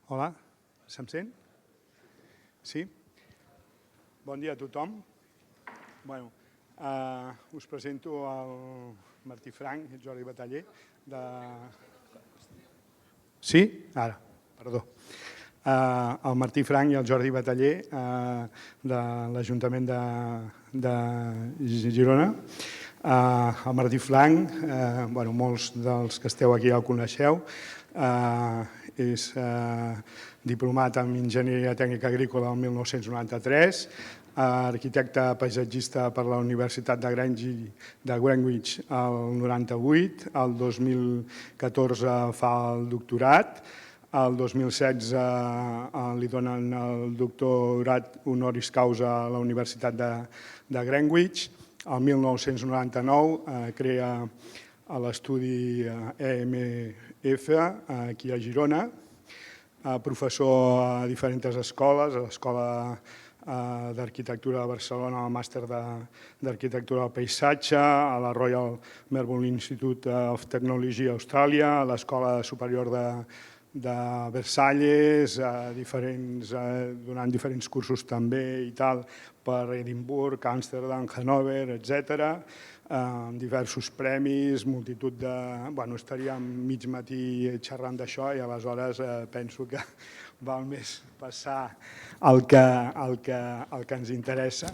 Hola, se'm sent? Sí? Bon dia a tothom. Us presento el Martí Franch i el Jordi Bataller de... Sí? Ara, perdó. El Martí Franch i el Jordi Bataller de l'Ajuntament de Girona. El Martí Franch, molts dels que esteu aquí el coneixeu, és diplomat en Enginyeria Tècnica Agrícola el 1993, arquitecte paisatgista per la Universitat de Greenwich el 98, el 2014 fa el doctorat, el 2016 li donen el doctorat honoris causa a la Universitat de Greenwich, el 1999 crea l'estudi EMF aquí a Girona, professor a diferents escoles, a l'Escola d'Arquitectura de Barcelona, al Màster d'Arquitectura del Paisatge, a la Royal Melbourne Institute of Technology a Austràlia, a l'Escola Superior de Versalles, donant diferents cursos també i tal, per Edimburg, Amsterdam, Hannover, etc., amb diversos premis, multitud de... estaríem mig matí xerrant d'això i aleshores penso que val més passar al que ens interessa.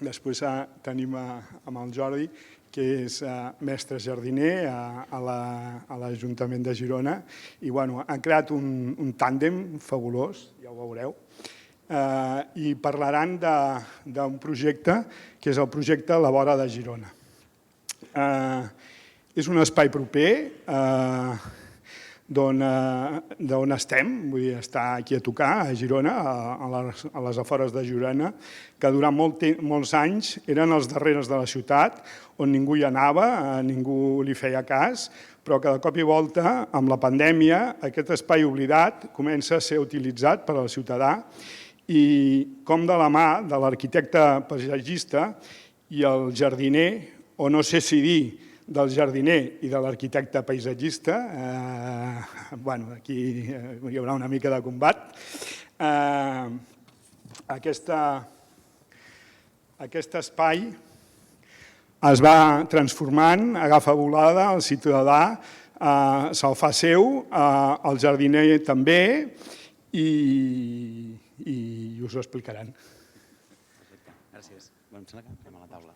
Després tenim amb el Jordi, que és mestre jardiner a l'Ajuntament de Girona, i han creat un tàndem fabulós, ja ho veureu, i parlaran d'un projecte que és el projecte La Vora de Girona. És un espai proper d'on estem, vull dir, estar aquí a tocar, a Girona, a les afores de Girona, que durant molts anys eren els darreres de la ciutat, on ningú hi anava, ningú li feia cas, però que de cop i volta, amb la pandèmia, aquest espai oblidat comença a ser utilitzat per al ciutadà i com de la mà de l'arquitecte paisatgista i el jardiner, o no sé si dir del jardiner i de l'arquitecte paisatgista, aquí hi haurà una mica de combat, aquest espai es va transformant, agafa volada, el ciutadà se'l fa seu, el jardiner també, i us ho explicaran. Gràcies. Em sembla que anem a la taula.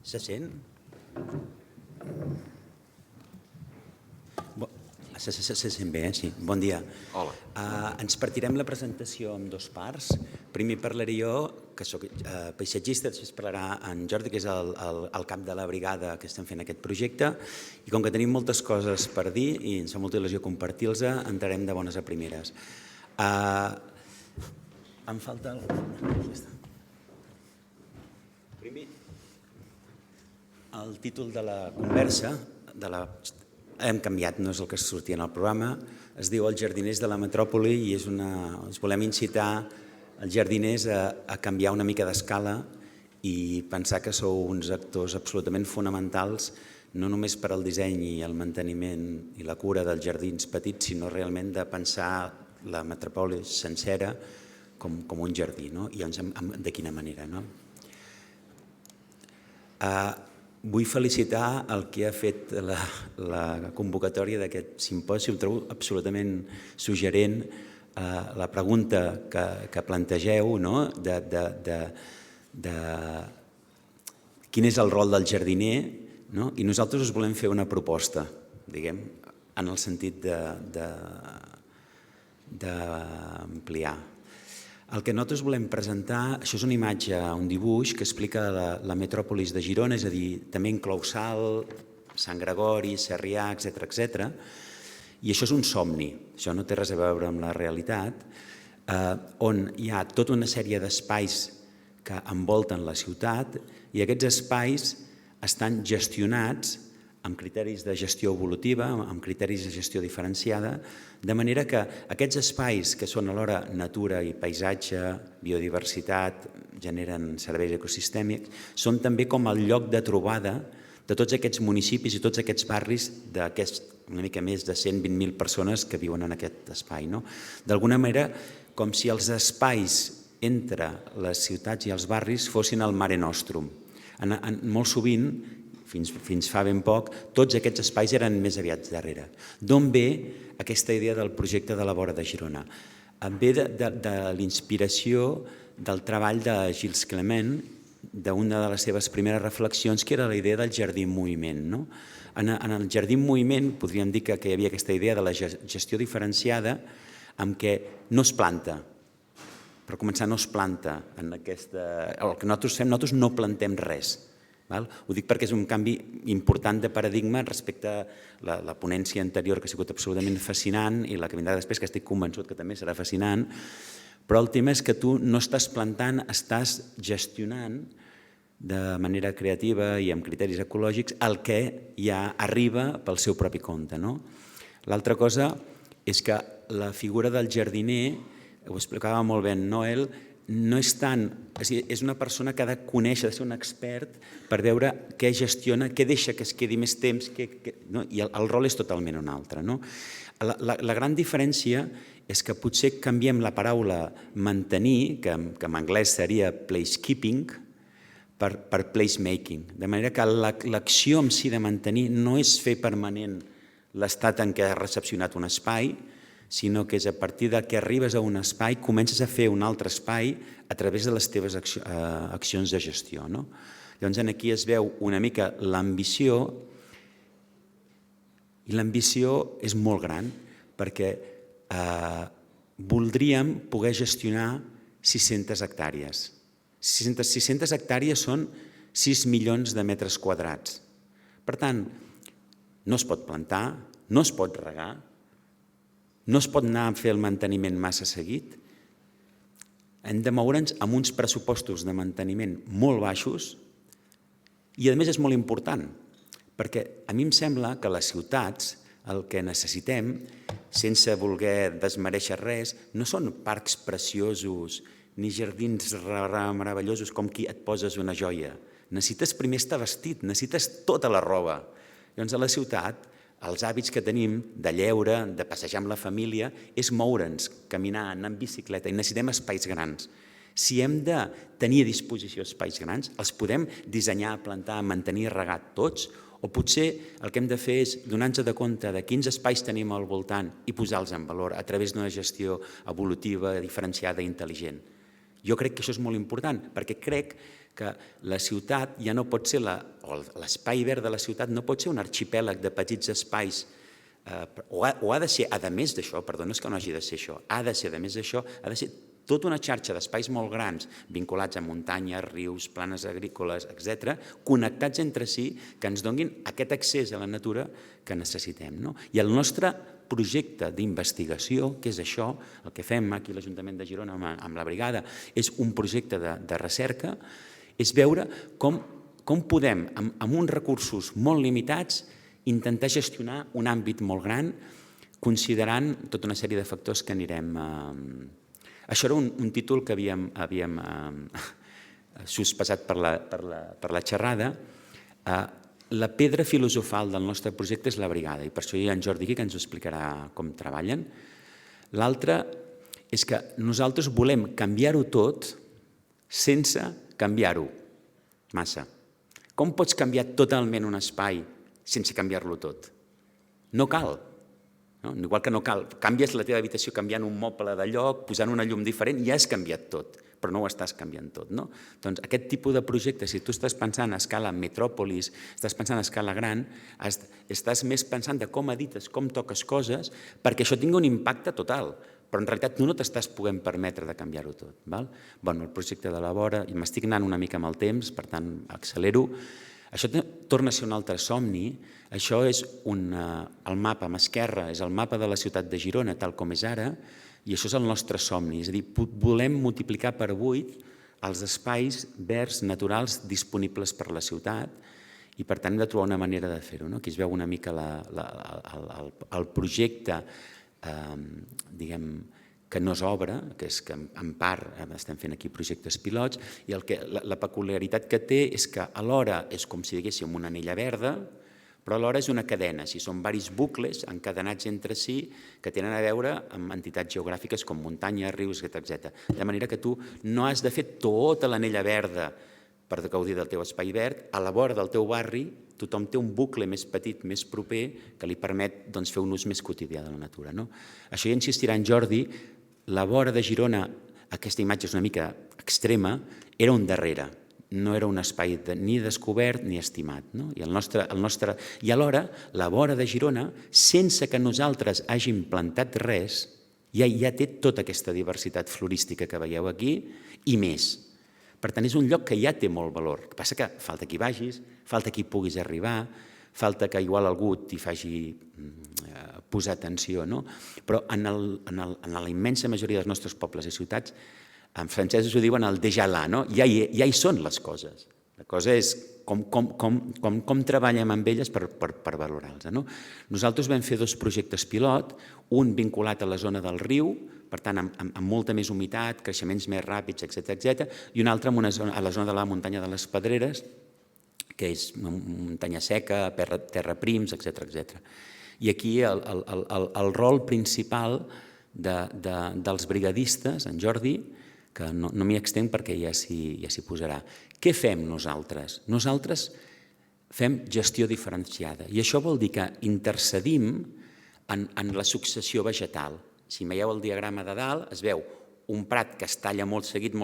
Se sent? Se sent bé, sí. Bon dia. Hola. Ens partirem la presentació en dues parts. Primer parlaré jo, que soc paisatgista, després parlarà en Jordi, que és el cap de la brigada que estem fent aquest projecte, i com que tenim moltes coses per dir i ens fa molta il·lusió compartir-los, entrarem de bones a primeres. Em falta primer, el títol de la conversa, hem canviat, no és el que sortia en el programa, es diu Els jardiners de la metròpoli i ens volem incitar els jardiners a canviar una mica d'escala i pensar que sou uns actors absolutament fonamentals, no només per al disseny i el manteniment i la cura dels jardins petits, sinó realment de pensar la metròpoli sencera com un jardí, i de quina manera. Vull felicitar el que ha fet la convocatòria d'aquest simposi. Ho trobo absolutament suggerent la pregunta que plantegeu de quin és el rol del jardiner, i nosaltres us volem fer una proposta, diguem, en el sentit d'ampliar. El que nosaltres volem presentar, això és una imatge, un dibuix que explica la metròpolis de Girona, és a dir, també inclou Salt, Sant Gregori, Sarrià, etc. I això és un somni, això no té res a veure amb la realitat, on hi ha tota una sèrie d'espais que envolten la ciutat i aquests espais estan gestionats amb criteris de gestió evolutiva, amb criteris de gestió diferenciada, de manera que aquests espais que són alhora natura i paisatge, biodiversitat, generen serveis ecosistèmics, són també com el lloc de trobada de tots aquests municipis i tots aquests barris d'aquests una mica més de 120.000 persones que viuen en aquest espai. D'alguna manera, com si els espais entre les ciutats i els barris fossin el mare nostrum. Molt sovint, fins fa ben poc, tots aquests espais eren més aviat darrere. D'on ve aquesta idea del projecte de la vora de Girona? Ve de l'inspiració del treball de Gilles Clement, d'una de les seves primeres reflexions, que era la idea del jardí en moviment. En el jardí en moviment podríem dir que hi havia aquesta idea de la gestió diferenciada en què no es planta. Per començar, no es planta. El que nosaltres fem, nosaltres no plantem res. Ho dic perquè és un canvi important de paradigma respecte a la ponència anterior, que ha sigut absolutament fascinant, i la que vindrà després, que estic convençut que també serà fascinant, però el tema és que tu no estàs plantant, estàs gestionant de manera creativa i amb criteris ecològics el que ja arriba pel seu propi compte. L'altra cosa és que la figura del jardiner, ho explicava molt bé en Noel, no és tant... És una persona que ha de conèixer, ha de ser un expert per veure què gestiona, què deixa que es quedi més temps, i el rol és totalment un altre. La gran diferència és que potser canviem la paraula mantenir, que en anglès seria placekeeping, per placemaking. De manera que l'acció en si de mantenir no és fer permanent l'estat en què has recepcionat un espai, sinó que és a partir que arribes a un espai, comences a fer un altre espai a través de les teves accions de gestió. Llavors, aquí es veu una mica l'ambició, i l'ambició és molt gran, perquè voldríem poder gestionar 600 hectàrees. 600 hectàrees són 6 milions de metres quadrats. Per tant, no es pot plantar, no es pot regar, no es pot anar a fer el manteniment massa seguit. Hem de moure'ns amb uns pressupostos de manteniment molt baixos i, a més, és molt important, perquè a mi em sembla que les ciutats el que necessitem, sense voler desmereixer res, no són parcs preciosos ni jardins meravellosos com qui et poses una joia. Necessites primer estar vestit, necessites tota la roba. Llavors, a la ciutat, els hàbits que tenim de lleure, de passejar amb la família, és moure'ns, caminar, anar en bicicleta, i necessitem espais grans. Si hem de tenir a disposició espais grans, els podem dissenyar, plantar, mantenir, regar tots, o potser el que hem de fer és donar-nos de compte de quins espais tenim al voltant i posar-los en valor a través d'una gestió evolutiva, diferenciada i intel·ligent. Jo crec que això és molt important, perquè crec que la ciutat ja no pot ser, o l'espai verd de la ciutat no pot ser un arxipèlag de petits espais, o ha de ser, a més d'això, perdó, no és que no hagi de ser això, ha de ser, a més d'això, ha de ser tota una xarxa d'espais molt grans, vinculats a muntanyes, rius, planes agrícoles, etc., connectats entre si, que ens donin aquest accés a la natura que necessitem. I el nostre projecte d'investigació, que és això, el que fem aquí a l'Ajuntament de Girona amb la brigada, és un projecte de recerca, és veure com podem, amb uns recursos molt limitats, intentar gestionar un àmbit molt gran, considerant tota una sèrie de factors que anirem... Això era un títol que havíem sospesat per la xerrada. La pedra filosofal del nostre projecte és la brigada, i per això hi ha en Jordi aquí, que ens ho explicarà com treballen. L'altre és que nosaltres volem canviar-ho tot sense canviar-ho massa. Com pots canviar totalment un espai sense canviar-lo tot? No cal. Igual que no cal, canvies la teva habitació canviant un moble de lloc, posant una llum diferent, ja has canviat tot, però no ho estàs canviant tot. Doncs aquest tipus de projecte, si tu estàs pensant a escala metròpolis, estàs pensant a escala gran, estàs més pensant de com edites, com toques coses, perquè això tingui un impacte total, però en realitat tu no t'estàs podent permetre de canviar-ho tot. El projecte de la vora, i m'estic anant una mica amb el temps, per tant accelero. Això torna a ser un altre somni. Això és el mapa a l'esquerra, és el mapa de la ciutat de Girona, tal com és ara, i això és el nostre somni. És a dir, volem multiplicar per 8 els espais verds naturals disponibles per la ciutat, i per tant hem de trobar una manera de fer-ho. Aquí es veu una mica el projecte que no és obra, que és que en part estem fent aquí projectes pilots, i la peculiaritat que té és que alhora és com si diguéssim una anella verda, però alhora és una cadena, són diversos bucles encadenats entre si que tenen a veure amb entitats geogràfiques com muntanyes, rius, etc. De manera que tu no has de fer tota l'anella verda per gaudir del teu espai verd, a la vora del teu barri tothom té un bucle més petit, més proper, que li permet fer un ús més quotidià de la natura. Això hi insistirà en Jordi, la vora de Girona, aquesta imatge és una mica extrema, era un darrere, no era un espai ni descobert ni estimat. I alhora, la vora de Girona, sense que nosaltres hàgim plantat res, ja té tota aquesta diversitat florística que veieu aquí i més. Per tant, és un lloc que ja té molt valor. El que passa que falta que hi vagis, falta que hi puguis arribar, falta que igual algú t'hi faci posar atenció. Però en la immensa majoria dels nostres pobles i ciutats, en francès ho diuen el déjà là, ja hi són les coses. La cosa és com treballem amb elles per valorar-les. Nosaltres vam fer 2 projectes pilot, un vinculat a la zona del riu, per tant, amb molta més humitat, creixements més ràpids, etc. I un altre a la zona de la muntanya de les Pedreres, que és una muntanya seca, terra prims, etc. I aquí el rol principal dels brigadistes, en Jordi, que no m'hi extenc perquè ja s'hi posarà. Què fem nosaltres? Nosaltres fem gestió diferenciada i això vol dir que intercedim en la successió vegetal. Si veieu el diagrama de dalt, es veu un prat que es talla molt seguit,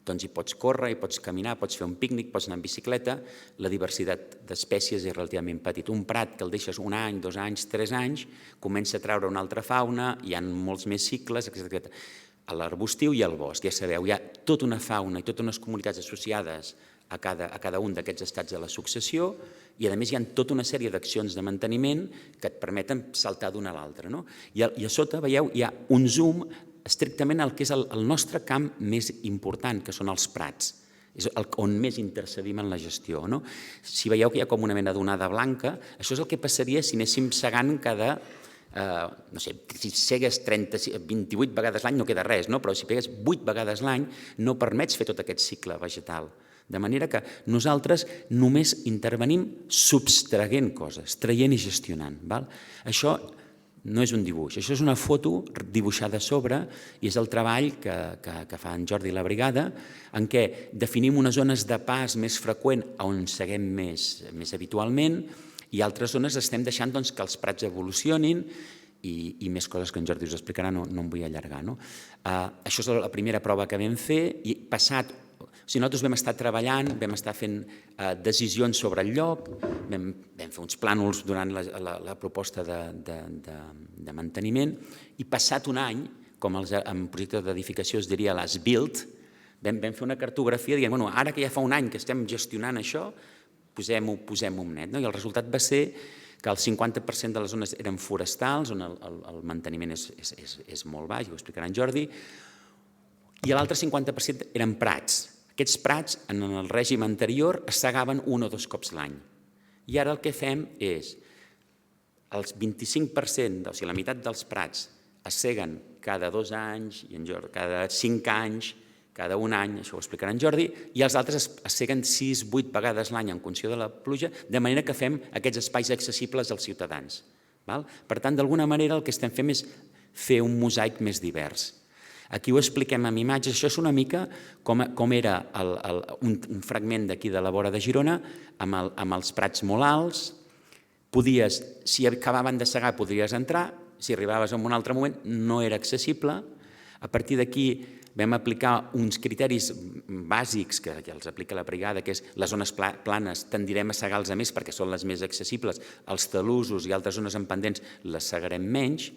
doncs hi pots córrer, hi pots caminar, pots fer un pícnic, pots anar en bicicleta, la diversitat d'espècies és relativament petit. Un prat que el deixes 1 any, 2 anys, 3 anys, comença a treure una altra fauna, hi ha molts més cicles, etc. A l'arbustiu i al bosc, ja sabeu, hi ha tota una fauna i totes unes comunitats associades a cada un d'aquests estats de la successió i a més hi ha tota una sèrie d'accions de manteniment que et permeten saltar d'una a l'altra. I a sota, veieu, hi ha un zoom estrictament al que és el nostre camp més important, que són els prats, és on més intercedim en la gestió. Si veieu que hi ha com una mena d'onada blanca, això és el que passaria si anéssim segant cada... no sé, si segues 28 vegades l'any no queda res, però si pegues 8 vegades l'any no permets fer tot aquest cicle vegetal. De manera que nosaltres només intervenim subtraient coses, traient i gestionant. Això no és un dibuix, això és una foto dibuixada a sobre i és el treball que fa en Jordi i la brigada en què definim unes zones de pas més freqüent on seguem més habitualment i altres zones estem deixant que els prats evolucionin i més coses que en Jordi us explicarà, no em vull allargar. Això és la primera prova que vam fer i passat... Nosaltres vam estar treballant, vam estar fent decisions sobre el lloc, vam fer uns plànols durant la proposta de manteniment i passat un any, com en projectes d'edificació es diria les build, vam fer una cartografia dient, ara que ja fa un any que estem gestionant això, posem-ho net. I el resultat va ser que el 50% de les zones eren forestals, on el manteniment és molt baix, ho explicarà en Jordi, i l'altre 50% eren prats. Aquests prats, en el règim anterior, es segaven 1 o 2 cops l'any. I ara el que fem és, el 25%, o sigui, la meitat dels prats es seguen cada 2 anys, cada 5 anys, cada 1 any, això ho explicarà en Jordi, i els altres es seguen 6-8 vegades l'any en funció de la pluja, de manera que fem aquests espais accessibles als ciutadans. Per tant, d'alguna manera el que estem fent és fer un mosaic més divers. Aquí ho expliquem amb imatges, això és una mica com era un fragment d'aquí de la vora de Girona, amb els prats molt alts, si acabaven de segar podries entrar, si arribaves en un altre moment no era accessible, a partir d'aquí vam aplicar uns criteris bàsics que els aplica la brigada, que és les zones planes tendirem a segar-los a més perquè són les més accessibles, els talussos i altres zones en pendents les segarem menys.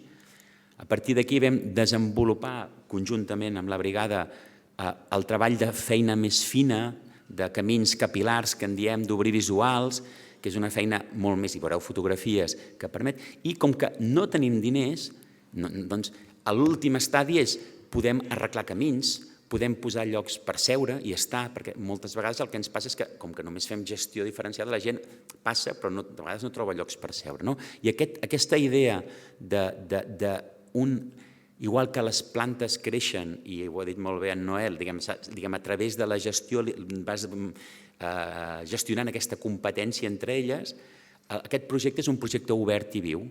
A partir d'aquí vam desenvolupar conjuntament amb la brigada el treball de feina més fina, de camins capil·lars que en diem d'obrir visuals, que és una feina molt més, hi veureu fotografies, que permet, i com que no tenim diners, doncs l'últim estadi és podem arreglar camins, podem posar llocs per seure i estar, perquè moltes vegades el que ens passa és que, com que només fem gestió diferenciada, la gent passa, però de vegades no troba llocs per seure. I aquesta idea d'un igual que les plantes creixen, i ho ha dit molt bé en Noel, a través de la gestió vas gestionant aquesta competència entre elles, aquest projecte és un projecte obert i viu,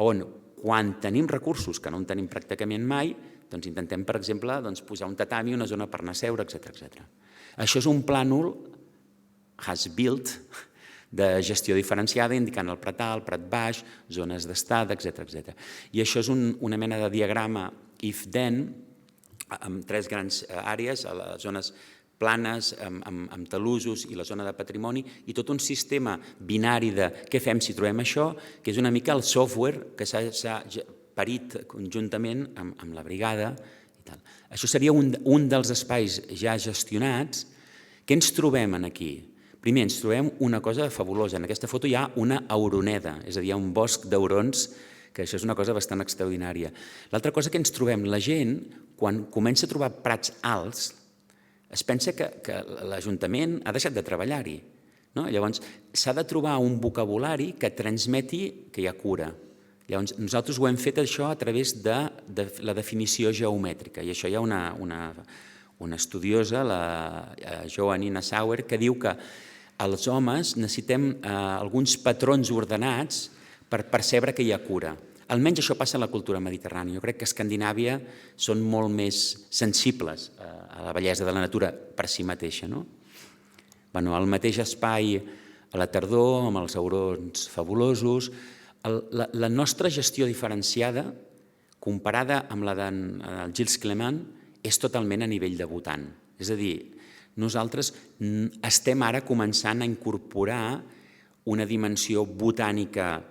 on quan tenim recursos, que no en tenim pràcticament mai, doncs intentem, per exemple, posar un tatami, una zona per anar a seure, etc. Això és un plànol has-built de gestió diferenciada, indicant el prat alt, prat baix, zones d'estada, etc. I això és una mena de diagrama if-then, amb 3 grans àrees, a les zones planes, amb talussos i la zona de patrimoni, i tot un sistema binari de què fem si trobem això, que és una mica el software que s'ha parit conjuntament amb la brigada. Això seria un dels espais ja gestionats. Què ens trobem aquí? Primer, ens trobem una cosa fabulosa. En aquesta foto hi ha una auroneda, és a dir, hi ha un bosc d'aurons, que això és una cosa bastant extraordinària. L'altra cosa que ens trobem, la gent, quan comença a trobar prats alts, es pensa que l'Ajuntament ha deixat de treballar-hi. Llavors, s'ha de trobar un vocabulari que transmeti que hi ha cura. Llavors, nosaltres ho hem fet això a través de la definició geomètrica, i això hi ha una estudiosa, la Joanina Sauer, que diu que els homes necessitem alguns patrons ordenats per percebre que hi ha cura. Almenys això passa a la cultura mediterrània. Jo crec que a Escandinàvia són molt més sensibles a la bellesa de la natura per si mateixa. Al mateix espai, a la tardor, amb els aurons fabulosos, la nostra gestió diferenciada, comparada amb la del Gilles Clement, és totalment a nivell de Bhutan. És a dir, nosaltres estem ara començant a incorporar una dimensió botànica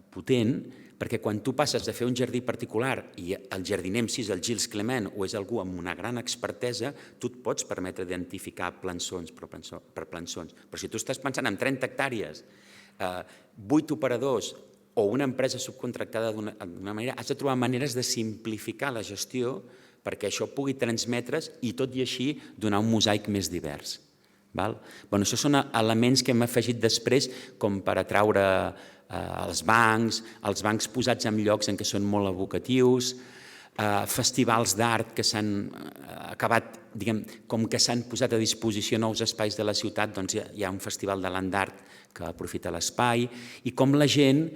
potent, perquè quan tu passes de fer un jardí particular i el jardiner si és el Gilles Clement o és algú amb una gran expertesa, tu et pots permetre identificar plançons per plançons. Però si tu estàs pensant en 30 hectàrees, 8 operadors o una empresa subcontractada d'una manera, has de trobar maneres de simplificar la gestió perquè això pugui transmetre's i tot i així donar un mosaic més divers. Això són elements que hem afegit després com per atraure els bancs posats en llocs en què són molt evocatius, festivals d'art que s'han acabat, com que s'han posat a disposició nous espais de la ciutat, doncs hi ha un festival de land art que aprofita l'espai, i com la gent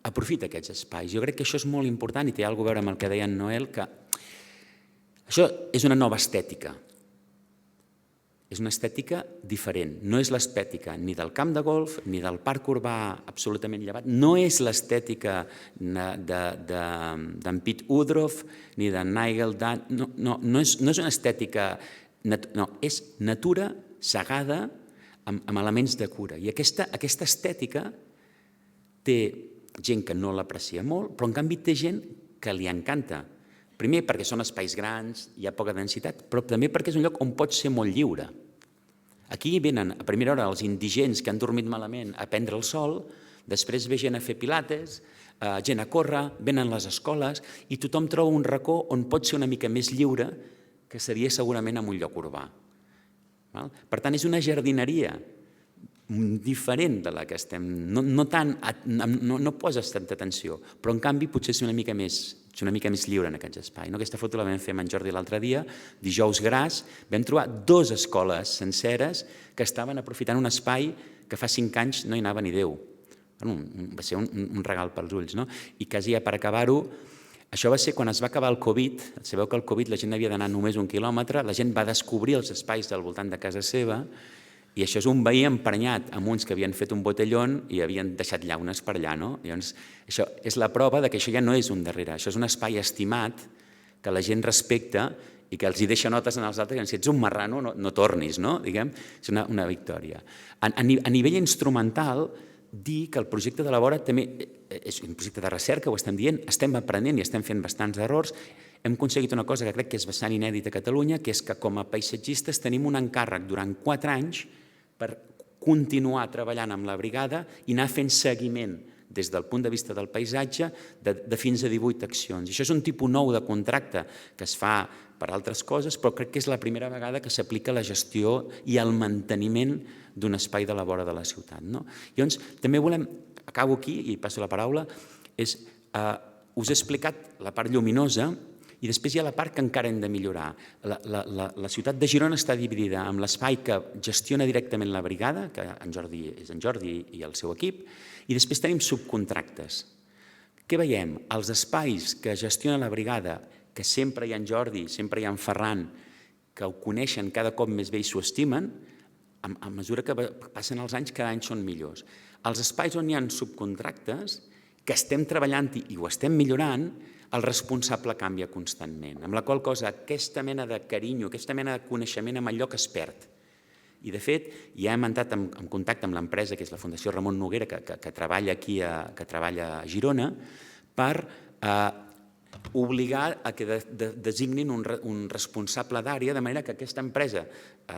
aprofita aquests espais. Jo crec que això és molt important i té alguna cosa a veure amb el que deia en Noel, que això és una nova estètica. És una estètica diferent. No és l'estètica ni del camp de golf, ni del parc urbà absolutament llevat. No és l'estètica d'en Pete Woodruff ni de Nigel Dunn. No és una estètica... No, és natura segada amb elements de cura. I aquesta estètica té gent que no l'aprecia molt, però en canvi té gent que li encanta. Primer perquè són espais grans, hi ha poca densitat, però també perquè és un lloc on pots ser molt lliure. Aquí venen a primera hora els indigents que han dormit malament a prendre el sol, després ve gent a fer pilates, gent a córrer, venen les escoles i tothom troba un racó on pot ser una mica més lliure que seria segurament en un lloc urbà. Per tant, és una jardineria diferent de la que estem, no poses tanta atenció, però en canvi potser és una mica més lliure en aquests espais. Aquesta foto la vam fer amb en Jordi l'altre dia, dijous gras, vam trobar 2 escoles senceres que estaven aprofitant un espai que fa 5 anys no hi anava ni Déu. Va ser un regal pels ulls. I quasi per acabar-ho, això va ser quan es va acabar el Covid. Sabeu que el Covid la gent havia d'anar només 1 quilòmetre, la gent va descobrir els espais del voltant de casa seva. I això és un veí emprenyat amb uns que havien fet un botellón i havien deixat llaunes per allà. Llavors, això és la prova que això ja no és un darrere, això és un espai estimat que la gent respecta i que els deixa notes en els altres que si ets un marrano no tornis, és una victòria. A nivell instrumental, dir que el projecte de la vora també és un projecte de recerca, ho estem dient, estem aprenent i estem fent bastants errors. Hem aconseguit una cosa que crec que és bastant inèdita a Catalunya, que és que com a paisatgistes tenim un encàrrec durant 4 anys per continuar treballant amb la brigada i anar fent seguiment des del punt de vista del paisatge de fins a 18 accions. I això és un tipus nou de contracte que es fa per altres coses, però crec que és la primera vegada que s'aplica la gestió i el manteniment d'un espai de la vora de la ciutat. Llavors, també volem, acabo aquí i passo la paraula, és Us he explicat la part lluminosa i després hi ha la part que encara hem de millorar. La ciutat de Girona està dividida en l'espai que gestiona directament la brigada, que és en Jordi i el seu equip, i després tenim subcontractes. Què veiem? Els espais que gestiona la brigada, que sempre hi ha en Jordi, sempre hi ha en Ferran, que ho coneixen cada cop més bé i s'ho estimen, a mesura que passen els anys, cada any són millors. Els espais on hi ha subcontractes, que estem treballant i ho estem millorant, el responsable canvia constantment, amb la qual cosa aquesta mena de carinyo, aquesta mena de coneixement amb allò que es perd. I, de fet, ja hem entrat en contacte amb l'empresa, que és la Fundació Ramon Noguera, que treballa aquí, que treballa a Girona, per obligar a que designin un responsable d'àrea, de manera que aquesta empresa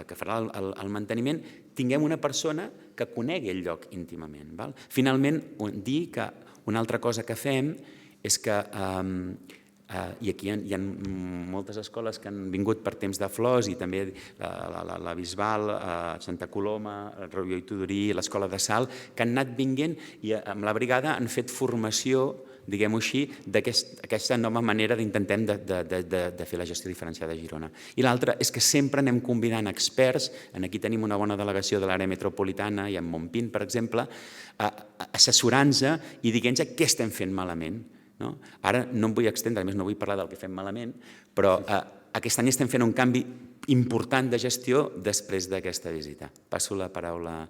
que farà el manteniment tinguem una persona que conegui el lloc íntimament. Finalment, dir que una altra cosa que fem és que, i aquí hi ha moltes escoles que han vingut per temps de flors i també la Bisbal, Santa Coloma, el Rubió i Tudurí, l'Escola de Salt, que han anat vinguent i amb la brigada han fet formació, diguem-ho així, d'aquesta nova manera d'intentem de fer la gestió diferenciada a Girona. I l'altra és que sempre anem convidant experts, aquí tenim una bona delegació de l'àrea metropolitana i en Montpín, per exemple, assessorant-nos i dient-nos què estem fent malament. Ara no em vull extendre, a més no vull parlar del que fem malament, però aquest any estem fent un canvi important de gestió després d'aquesta visita. Passo la paraula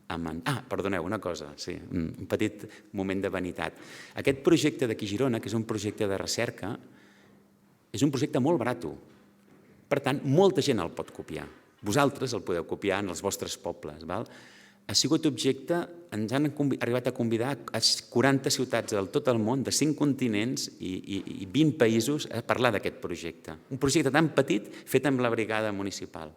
a perdoneu, una cosa, sí, un petit moment de vanitat. Aquest projecte d'aquí a Girona, que és un projecte de recerca, és un projecte molt barat. Per tant, molta gent el pot copiar. Vosaltres el podeu copiar en els vostres pobles. Ha sigut objecte, ens han arribat a convidar a 40 ciutats de tot el món, de 5 continents i 20 països a parlar d'aquest projecte. Un projecte tan petit fet amb la brigada municipal.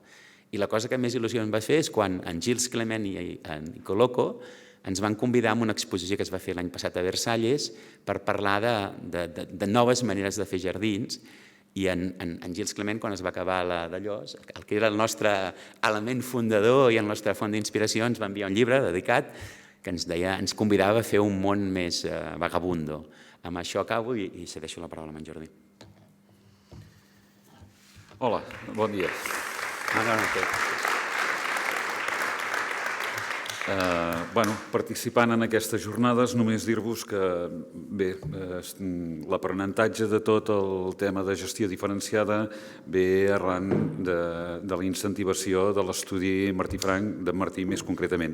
I la cosa que més il·lusió em va fer és quan en Gilles Clement i en Coloco ens van convidar a una exposició que es va fer l'any passat a Versalles per parlar de noves maneres de fer jardins. I en Gilles Clement, quan es va acabar d'allò, el que era el nostre element fundador i el nostre font d'inspiració, ens va enviar un llibre dedicat que ens convidava a fer un món més vagabundo. Amb això acabo i cedeixo la paraula a en Jordi. Hola, bon dia. Participant en aquestes jornades, només dir-vos que l'aprenentatge de tot el tema de gestió diferenciada ve arran de la incentivació de l'estudi Martí Frank, de Martí més concretament.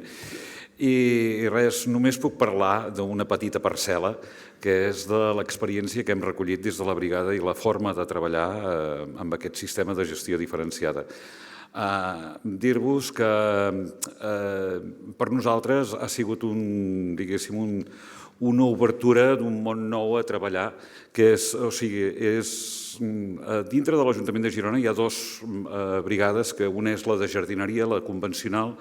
I res, només puc parlar d'una petita parcel·la, que és de l'experiència que hem recollit des de la brigada i la forma de treballar amb aquest sistema de gestió diferenciada. Dir-vos que per nosaltres ha sigut una obertura d'un món nou a treballar, que és dintre de l'Ajuntament de Girona hi ha 2 brigades, que una és la de jardineria, la convencional,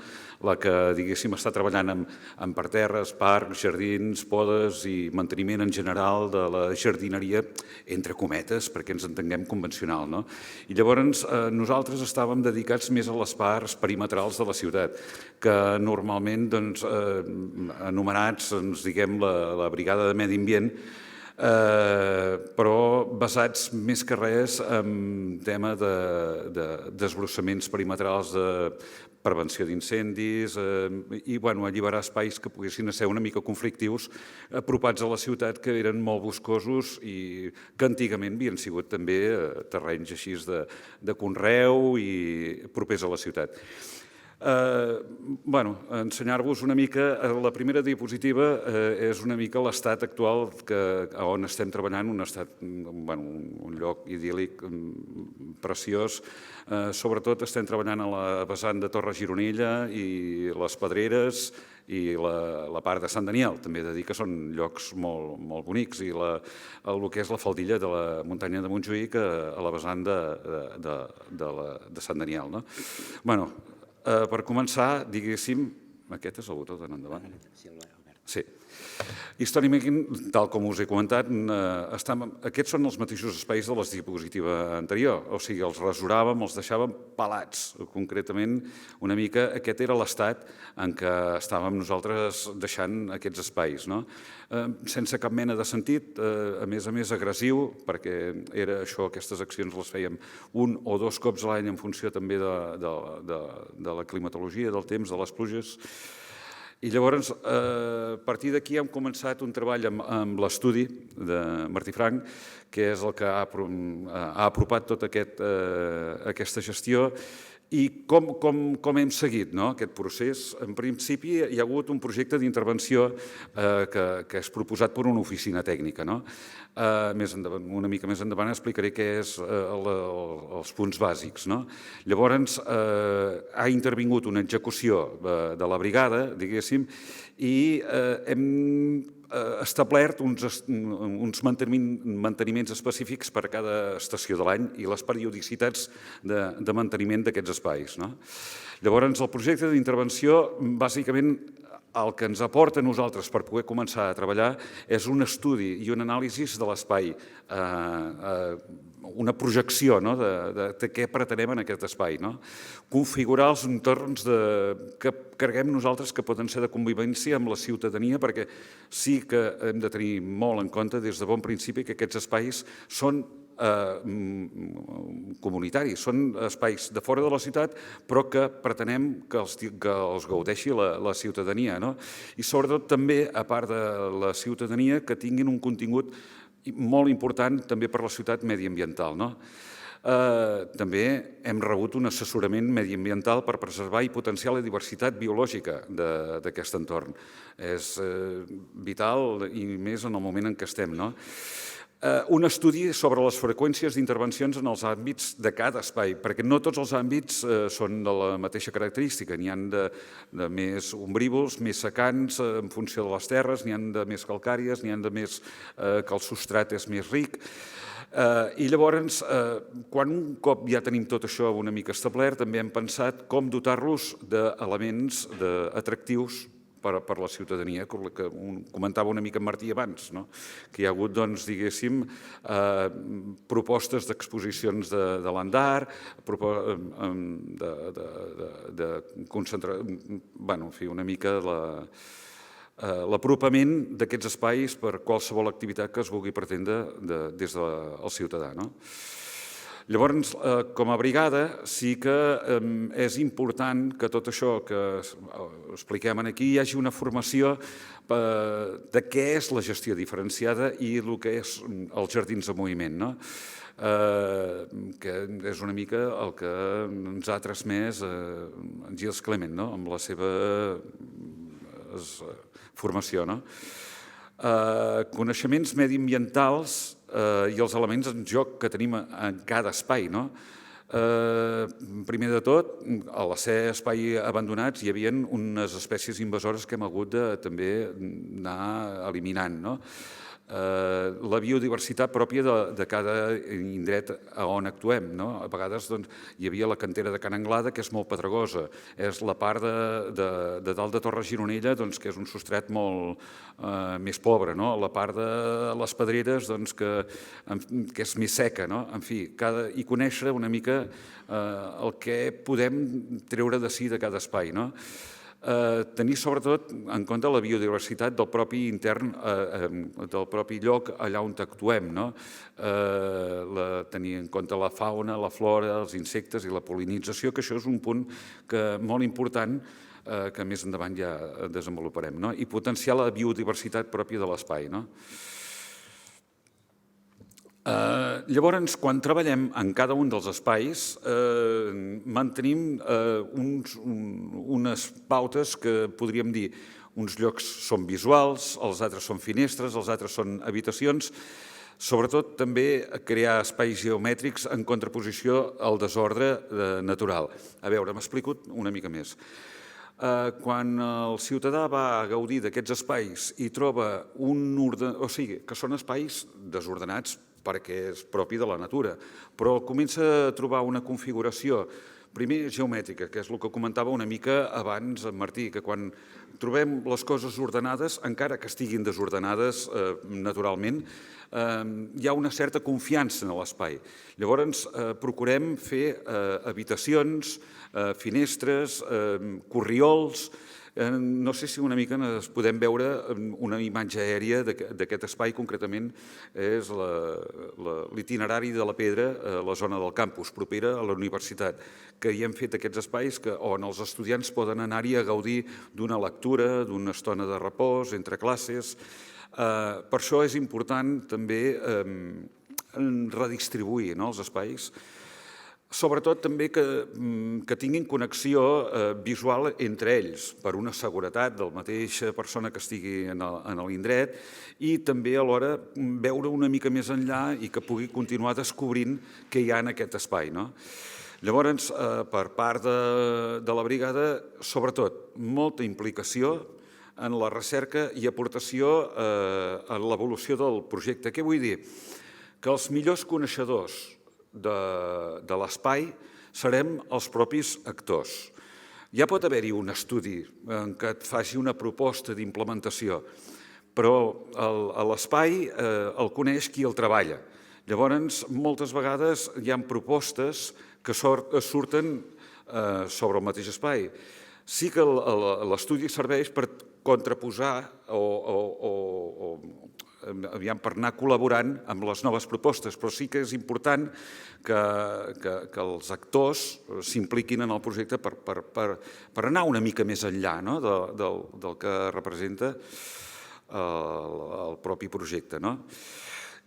la que, diguéssim, està treballant en parterres, parcs, jardins, podes i manteniment en general de la jardineria, entre cometes, perquè ens entenguem convencional. I llavors nosaltres estàvem dedicats més a les parts perimetrals de la ciutat, que normalment anomenats, diguem, la brigada de medi ambient, però basats més que res en tema de desbrossaments perimetrals de prevenció d'incendis i alliberar espais que poguessin ser una mica conflictius apropats a la ciutat, que eren molt boscosos i que antigament havien sigut també terrenys així de conreu i propers a la ciutat. Ensenyar-vos una mica, la primera diapositiva és una mica l'estat actual on estem treballant, un lloc idíl·lic, preciós. Sobretot estem treballant a la vessant de Torre Gironella i les Pedreres i la part de Sant Daniel. També he de dir que són llocs molt bonics, i el que és la faldilla de la muntanya de Montjuïc a la vessant de Sant Daniel. Per començar, diguéssim, aquest és el botó d'anar endavant. Sí. Històricament, tal com us he comentat, aquests són els mateixos espais de la diapositiva anterior, o sigui, els rasuràvem, els deixàvem pelats. Concretament, una mica aquest era l'estat en què estàvem nosaltres deixant aquests espais, no? Sense cap mena de sentit, a més agressiu, perquè era això, aquestes accions les fèiem 1 o 2 cops a l'any en funció també de la climatologia, del temps, de les pluges. I llavors, a partir d'aquí hem començat un treball amb l'estudi de Martí Frank, que és el que ha apropat tota aquesta gestió. I com hem seguit aquest procés? En principi hi ha hagut un projecte d'intervenció que és proposat per una oficina tècnica. Una mica més endavant explicaré què és els punts bàsics. Llavors ha intervingut una execució de la brigada, diguéssim, i hem establert uns manteniments específics per a cada estació de l'any i les periodicitats de manteniment d'aquests espais. Llavors, el projecte d'intervenció, bàsicament, el que ens aporta a nosaltres per poder començar a treballar és un estudi i un anàlisi de l'espai, una projecció de què pretenem en aquest espai. Configurar els entorns que creguem nosaltres que poden ser de convivència amb la ciutadania, perquè sí que hem de tenir molt en compte des de bon principi que aquests espais són comunitaris, són espais de fora de la ciutat, però que pretenem que els gaudeixi la ciutadania. I sobretot també, a part de la ciutadania, que tinguin un contingut molt important també per la ciutat mediambiental. També hem rebut un assessorament mediambiental per preservar i potenciar la diversitat biològica d'aquest entorn. És vital i més en el moment en què estem. Un estudi sobre les freqüències d'intervencions en els àmbits de cada espai, perquè no tots els àmbits són de la mateixa característica. N'hi ha de més ombrívols, més secants en funció de les terres, n'hi ha de més calcàries, n'hi ha de més que el substrat és més ric. I llavors, quan un cop ja tenim tot això una mica establert, també hem pensat com dotar-los d'elements atractius per la ciutadania, que comentava una mica en Martí abans, que hi ha hagut, diguéssim, propostes d'exposicions de l'Andar, de concentrar, en fi, una mica l'apropament d'aquests espais per qualsevol activitat que es vulgui pretendre des del ciutadà. Llavors, com a brigada, sí que és important que tot això que expliquem aquí hi hagi una formació de què és la gestió diferenciada i el que és els jardins de moviment, que és una mica el que ens ha transmès Gilles Clement amb la seva formació. Coneixements mediambientals i els elements en joc que tenim en cada espai. Primer de tot, al ser espai abandonats hi havia unes espècies invasores que hem hagut de també anar eliminant. La biodiversitat pròpia de cada indret on actuem. A vegades hi havia la cantera de Can Anglada, que és molt pedregosa. És la part de dalt de Torre Gironella, que és un substrat molt més pobre. La part de les Pedreres, que és més seca. En fi, i conèixer una mica el que podem treure de si de cada espai. Tenir sobretot en compte la biodiversitat del propi intern, del propi lloc allà on actuem. Tenir en compte la fauna, la flora, els insectes i la pol·linització, que això és un punt molt important que més endavant ja desenvoluparem. I potenciar la biodiversitat pròpia de l'espai. Llavors, quan treballem en cada un dels espais, mantenim unes pautes que podríem dir uns llocs són visuals, els altres són finestres, els altres són habitacions, sobretot també crear espais geomètrics en contraposició al desordre natural. A veure, m'explico una mica més. Quan el ciutadà va a gaudir d'aquests espais i troba que són espais desordenats perquè és propi de la natura, però comença a trobar una configuració Primer, geomètrica, que és el que comentava una mica abans en Martí, que quan trobem les coses ordenades, encara que estiguin desordenades naturalment, hi ha una certa confiança en l'espai. Llavors, procurem fer habitacions, finestres, corriols. No sé si una mica ens podem veure una imatge aèria d'aquest espai, concretament és l'itinerari de la pedra a la zona del campus, propera a la universitat, que hi hem fet aquests espais on els estudiants poden anar-hi a gaudir d'una lectura, d'una estona de repòs, entre classes. Per això és important també redistribuir els espais, sobretot també que tinguin connexió visual entre ells, per una seguretat de la mateixa persona que estigui en l'indret i també alhora veure una mica més enllà i que pugui continuar descobrint què hi ha en aquest espai. Llavors, per part de la brigada, sobretot, molta implicació en la recerca i aportació a l'evolució del projecte. Què vull dir? Que els millors coneixedors de l'espai serem els propis actors. Ja pot haver-hi un estudi en què et faci una proposta d'implementació, però l'espai el coneix qui el treballa. Llavors, moltes vegades hi ha propostes que surten sobre el mateix espai. Sí que l'estudi serveix per contraposar o per anar col·laborant amb les noves propostes, però sí que és important que els actors s'impliquin en el projecte per anar una mica més enllà del que representa el propi projecte.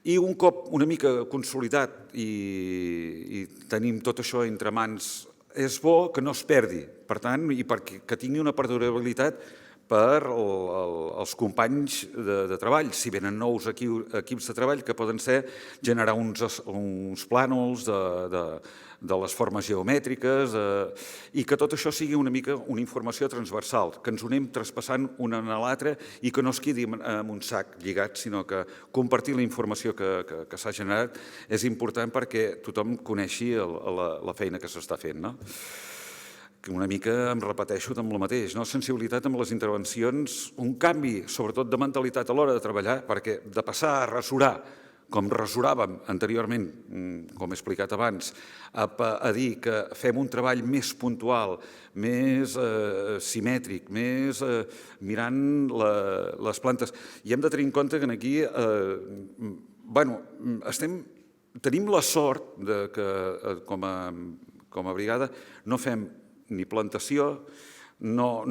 I un cop una mica consolidat i tenim tot això entre mans, és bo que no es perdi, per tant, i que tingui una perdurabilitat per als companys de treball, si venen nous equips de treball, que poden ser generar uns plànols de les formes geomètriques i que tot això sigui una mica una informació transversal, que ens ho anem traspassant un a l'altre i que no es quedi en un sac lligat, sinó que compartir la informació que s'ha generat és important perquè tothom coneixi la feina que s'està fent. Que una mica em repeteixo amb el mateix, sensibilitat amb les intervencions, un canvi, sobretot de mentalitat a l'hora de treballar, perquè de passar a rasurar, com rasuràvem anteriorment, com he explicat abans, a dir que fem un treball més puntual, més simètric, més mirant les plantes. I hem de tenir en compte que aquí tenim la sort que com a brigada no fem ni plantació, no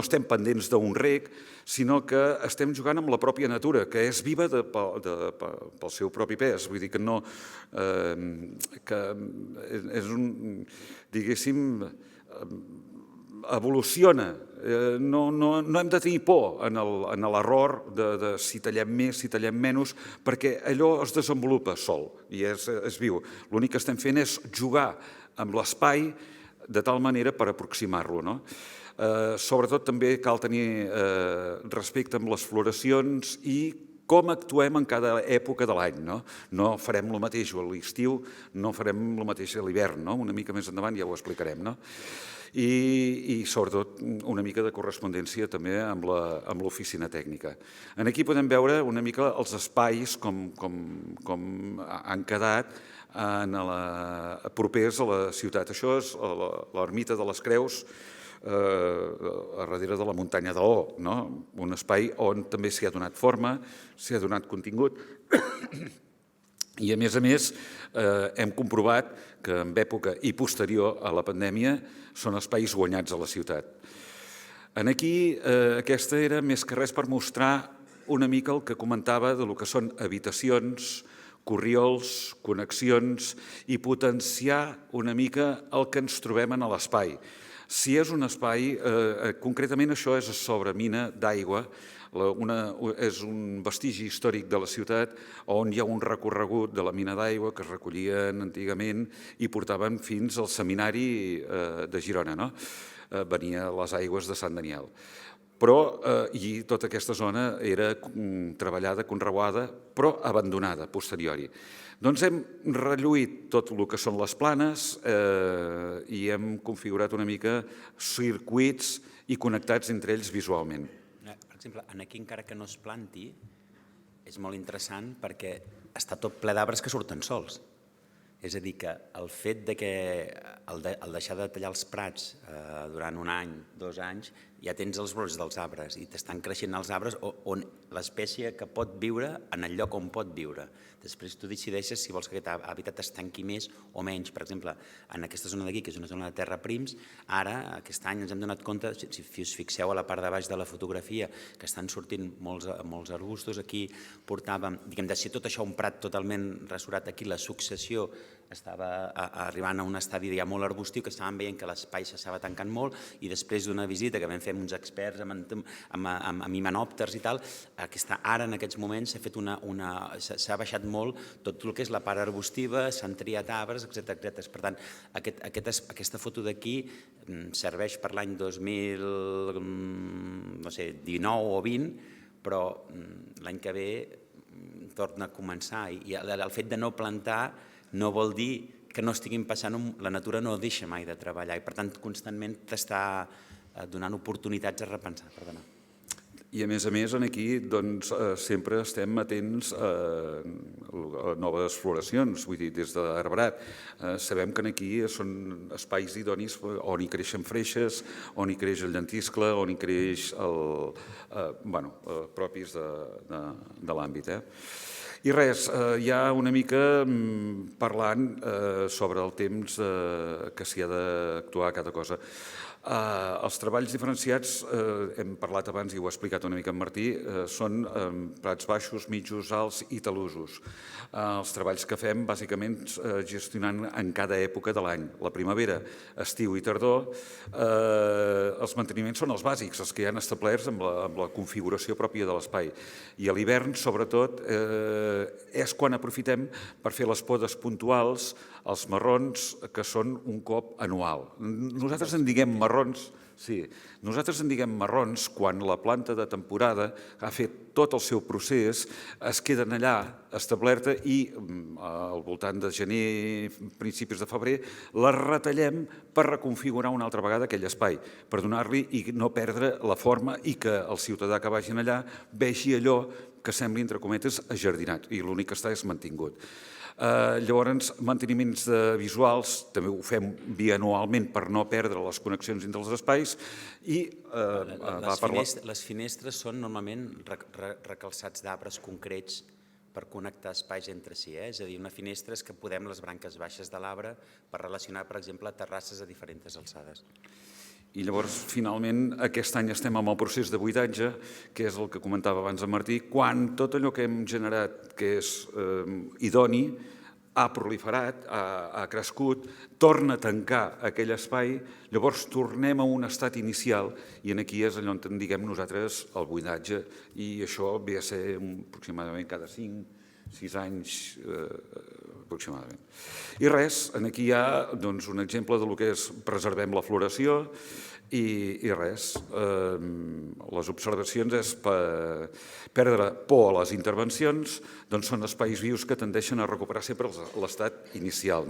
estem pendents d'un reg, sinó que estem jugant amb la pròpia natura, que és viva pel seu propi pes. Vull dir que no... que és un... diguéssim... evoluciona. No hem de tenir por en l'error de si tallem més, si tallem menys, perquè allò es desenvolupa sol i es viu. L'únic que estem fent és jugar amb l'espai de tal manera per aproximar-lo. Sobretot també cal tenir respecte amb les floracions i com actuem en cada època de l'any. No farem el mateix a l'estiu, no farem el mateix a l'hivern. Una mica més endavant ja ho explicarem. I sobretot una mica de correspondència també amb l'oficina tècnica. Aquí podem veure una mica els espais com han quedat propers a la ciutat. Això és l'ermita de les Creus a darrere de la muntanya de l'O, un espai on també s'hi ha donat forma, s'hi ha donat contingut i a més hem comprovat que en època i posterior a la pandèmia són espais guanyats a la ciutat. Aquí aquesta era més que res per mostrar una mica el que comentava del que són habitacions, corriols, connexions i potenciar una mica el que ens trobem en l'espai. Si és un espai, concretament això és sobre mina d'aigua, és un vestigi històric de la ciutat on hi ha un recorregut de la mina d'aigua que es recollien antigament i portaven fins al seminari de Girona, venia les aigües de Sant Daniel. però i tota aquesta zona era treballada, conreuada, però abandonada a posteriori. Doncs hem relluït tot el que són les planes i hem configurat una mica circuits i connectats entre ells visualment. Per exemple, aquí encara que no es planti, és molt interessant perquè està tot ple d'arbres que surten sols. És a dir, que el fet que al deixar de tallar els prats durant 1 any, 2 anys, ja tens els brots dels arbres i t'estan creixent els arbres on l'espècie que pot viure en el lloc on pot viure. Després tu decideixes si vols que aquest hàbitat es tanqui més o menys. Per exemple, en aquesta zona d'aquí, que és una zona de terra prims, ara, aquest any ens hem donat compte, si us fixeu a la part de baix de la fotografia, que estan sortint molts arbustos, aquí portàvem, diguem, de ser tot això un prat totalment rassurat, aquí la successió estava arribant a un estadi ja molt arbustiu, que estàvem veient que l'espai s'estava tancant molt, i després d'una visita que vam fer amb uns experts, amb himenòpters i tal, ara en aquests moments s'ha baixat molt tot el que és la part arbustiva, s'han triat arbres, etc. Per tant, aquesta foto d'aquí serveix per l'any 2019 o 20, però l'any que ve torna a començar, i el fet de no plantar no vol dir que no estiguin passant, la natura no deixa mai de treballar i per tant constantment t'està donant oportunitats a repensar. Perdona. I a més, aquí sempre estem atents a noves floracions, vull dir, des d'arbrat. Sabem que aquí són espais idonis on hi creixen freixes, on hi creix el llentiscle, on hi creix propis de l'àmbit. I res, ja una mica parlant sobre el temps que s'hi ha d'actuar cada cosa. Els treballs diferenciats, hem parlat abans i ho ha explicat una mica en Martí, són prats baixos, mitjos, alts i talussos. Els treballs que fem, bàsicament, gestionant en cada època de l'any. La primavera, estiu i tardor, els manteniments són els bàsics, els que hi han establerts amb la configuració pròpia de l'espai. I a l'hivern, sobretot, és quan aprofitem per fer les podes puntuals, els marrons, que són un cop anual. Nosaltres en diguem marrons, sí, nosaltres en diguem marrons quan la planta de temporada ha fet tot el seu procés, es queden allà establerta i al voltant de gener, principis de febrer, la retallem per reconfigurar una altra vegada aquell espai, per donar-li i no perdre la forma i que el ciutadà que vagi allà vegi allò que sembli, entre cometes, ajardinat, i l'únic que està és mantingut. Llavors, manteniments visuals també ho fem bianualment per no perdre les connexions entre els espais i les finestres són normalment recalçats d'arbres concrets per connectar espais entre si. És a dir, una finestra és que podem les branques baixes de l'arbre per relacionar, per exemple, terrasses a diferents alçades. I llavors, finalment, aquest any estem amb el procés de buidatge, que és el que comentava abans en Martí, quan tot allò que hem generat, que és idoni, ha proliferat, ha crescut, torna a tancar aquell espai, llavors tornem a un estat inicial i aquí és allò on en diguem nosaltres el buidatge i això ve a ser aproximadament cada 5-6 anys aproximadament. I res, aquí hi ha un exemple del que és preservem la floració i res, les observacions és perdre por a les intervencions, doncs són espais vius que tendeixen a recuperar sempre l'estat inicial.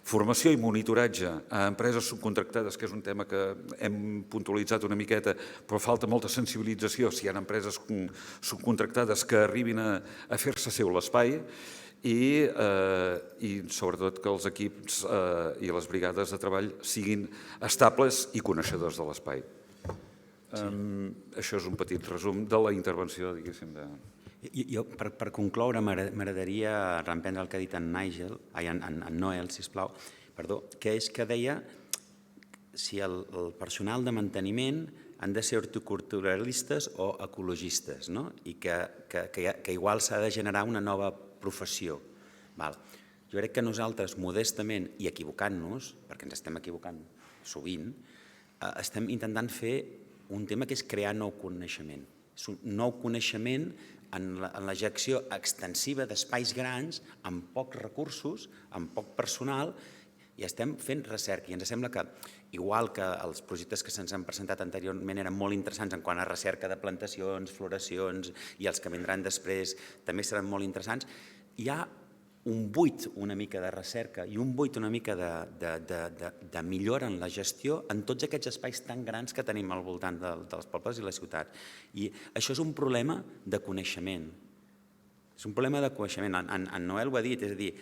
Formació i monitoratge a empreses subcontractades, que és un tema que hem puntualitzat una miqueta, però falta molta sensibilització si hi ha empreses subcontractades que arribin a fer-se seu l'espai, i sobretot que els equips i les brigades de treball siguin estables i coneixedors de l'espai. Això és un petit resum de la intervenció, diguéssim. Jo, per concloure, m'agradaria reemprendre el que ha dit en Noel, sisplau, que és que deia si el personal de manteniment han de ser horticulturalistes o ecologistes, i que igual s'ha de generar una nova professió. Jo crec que nosaltres, modestament i equivocant-nos, perquè ens estem equivocant sovint, estem intentant fer un tema que és crear nou coneixement. És un nou coneixement en l'ejecció extensiva d'espais grans, amb pocs recursos, amb poc personal, i estem fent recerca, i ens sembla que, igual que els projectes que se'ns han presentat anteriorment eren molt interessants en quant a recerca de plantacions, floracions, i els que vindran després també seran molt interessants, hi ha un buit una mica de recerca i un buit una mica de millora en la gestió en tots aquests espais tan grans que tenim al voltant dels pobles i les ciutats. I això és un problema de coneixement. És un problema de coneixement. En Noel ho ha dit, és a dir,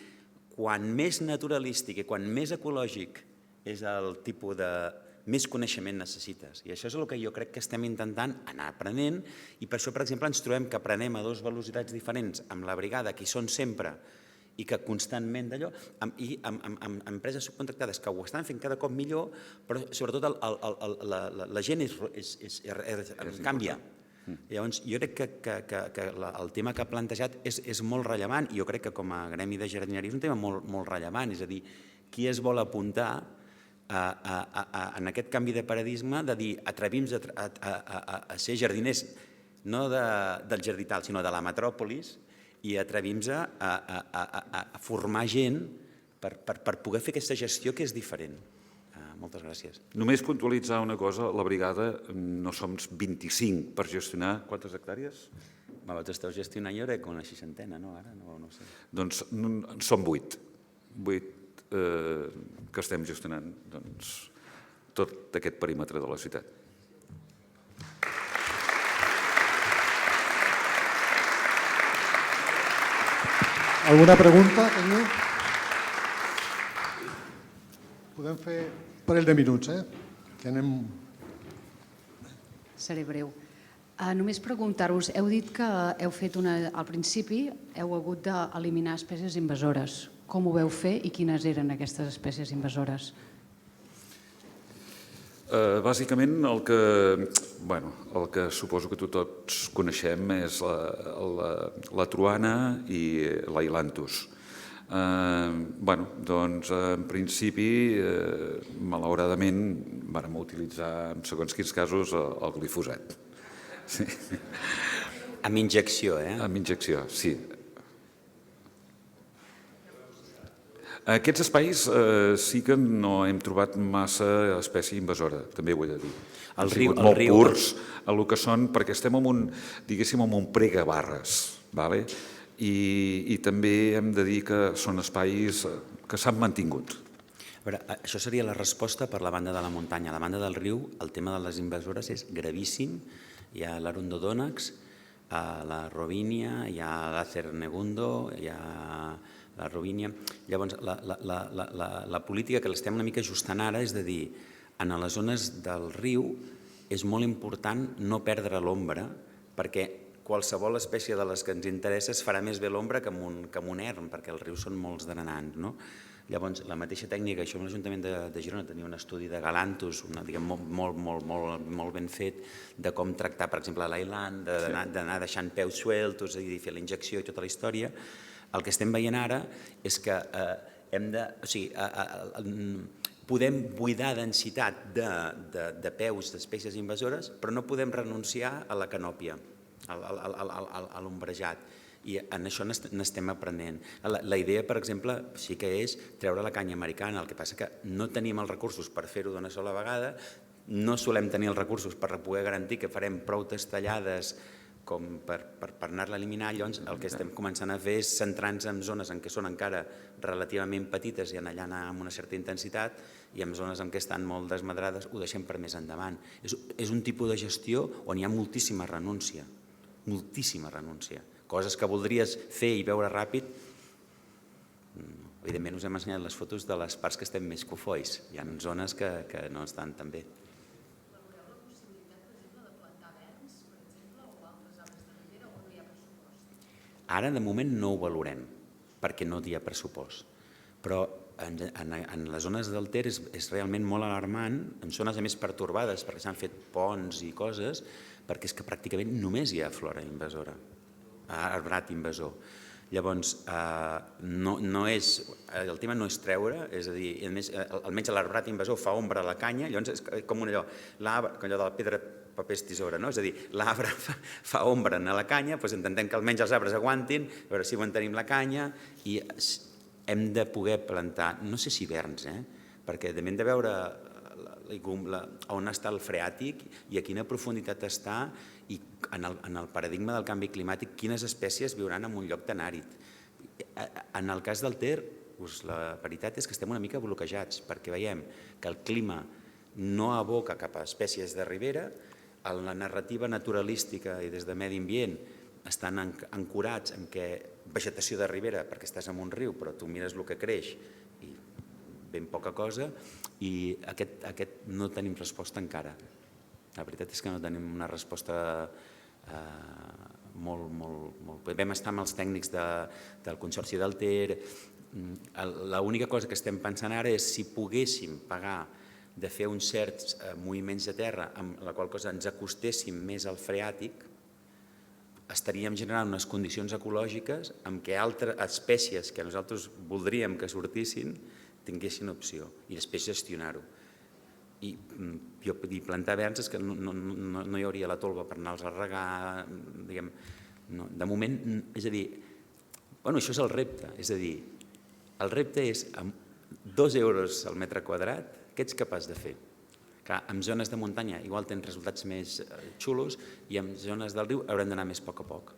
quan més naturalístic i quan més ecològic és el tipus de més coneixement necessites. I això és el que jo crec que estem intentant anar aprenent, i per això, per exemple, ens trobem que aprenem a dues velocitats diferents amb la brigada, que hi són sempre, i que constantment d'allò, i amb empreses subcontractades que ho estan fent cada cop millor, però sobretot la gent canvia. Llavors, jo crec que el tema que ha plantejat és molt rellevant, i jo crec que com a gremi de jardineria és un tema molt rellevant, és a dir, qui es vol apuntar en aquest canvi de paradigma de dir atrevim-nos a ser jardiners no del jardital, sinó de la metròpolis, i atrevim-nos a formar gent per poder fer aquesta gestió que és diferent. Moltes gràcies. Només puntualitzar una cosa, la brigada no som 25 per gestionar quantes hectàrees? Vosaltres esteu gestionant, jo crec, una 60, no? Ara no ho sé. Doncs som 8 que estem gestionant tot aquest perímetre de la ciutat. Alguna pregunta teniu? Podem fer un parell de minuts, que anem... Seré breu. Només preguntar-vos, heu dit que heu fet al principi heu hagut d'eliminar espècies invasores. Com ho veu fer i quines eren aquestes espècies invasores? Bàsicament el que suposo que tots coneixem és la truana i l'ailanthus. Doncs en principi, malauradament, vàrem utilitzar en segons quins casos el glifosat. Amb injecció, Amb injecció, sí. Aquests espais sí que no hem trobat massa espècie invasora, també ho he de dir. Han sigut molt purs a el que són, perquè estem en un pregabarres, i també hem de dir que són espais que s'han mantingut. Això seria la resposta per la banda de la muntanya. A la banda del riu, el tema de les invasores és gravíssim. Hi ha l'Arundodònax, la Rovínia, hi ha l'Acernegundo, hi ha la Rovínia. Llavors, la política que l'estem una mica ajustant ara és de dir, en les zones del riu és molt important no perdre l'ombra, perquè qualsevol espècie de les que ens interessa es farà més bé l'ombra que en un erm, perquè els rius són molt drenants. Llavors, la mateixa tècnica, això amb l'Ajuntament de Girona tenia un estudi de galanthus, molt ben fet, de com tractar, per exemple, l'ailant, d'anar deixant peus sueltos, i fer la injecció i tota la història. El que estem veient ara és que podem buidar densitat de peus d'espècies invasores, però no podem renunciar a la canòpia, a l'ombrejat, i en això n'estem aprenent. La idea, per exemple, sí que és treure la canya americana, el que passa que no tenim els recursos per fer-ho d'una sola vegada, no solem tenir els recursos per poder garantir que farem prou testallades com per anar-la a eliminar. Llavors el que estem començant a fer és centrar-nos en zones en què són encara relativament petites i allà anar amb una certa intensitat, i en zones en què estan molt desmadrades ho deixem per més endavant. És un tipus de gestió on hi ha moltíssima renúncia, coses que voldries fer i veure ràpid. Evidentment us hem ensenyat les fotos de les parts que estem més cofois, hi ha zones que no estan tan bé. Ara, de moment, no ho valorem, perquè no hi ha pressupost. Però en les zones del Ter és realment molt alarmant, en zones a més pertorbades, perquè s'han fet ponts i coses, perquè és que pràcticament només hi ha flora invasora, arbrat invasor. Llavors, el tema no és treure, és a dir, almenys l'arbrat invasor fa ombra a la canya, llavors és com allò de la pedra, papers, tisora, no? És a dir, l'arbre fa ombra a la canya, doncs intentem que almenys els arbres aguantin, a veure si mantenim la canya, i hem de poder plantar, no sé si verns, perquè hem de veure on està el freàtic i a quina profunditat està i en el paradigma del canvi climàtic quines espècies viuran en un lloc tan àrid. En el cas del Ter, la veritat és que estem una mica bloquejats perquè veiem que el clima no aboca cap a espècies de ribera, la narrativa naturalística i des de medi ambient estan ancorats en què vegetació de ribera perquè estàs en un riu però tu mires el que creix i ben poca cosa i aquest no tenim resposta encara. La veritat és que no tenim una resposta molt... Vam estar amb els tècnics del Consorci del Ter. L'única cosa que estem pensant ara és si poguéssim pagar de fer uns certs moviments de terra amb la qual cosa ens acostéssim més al freàtic, estaríem generant unes condicions ecològiques en què altres espècies que nosaltres voldríem que sortissin tinguessin opció i després gestionar-ho. I plantar verns és que no hi hauria la tolva per anar-los a regar, diguem, de moment, és a dir, això és el repte, és a dir, el repte és amb 2 euros al metre quadrat, què ets capaç de fer? Clar, en zones de muntanya igual tens resultats més xulos i en zones del riu haurem d'anar més a poc a poc.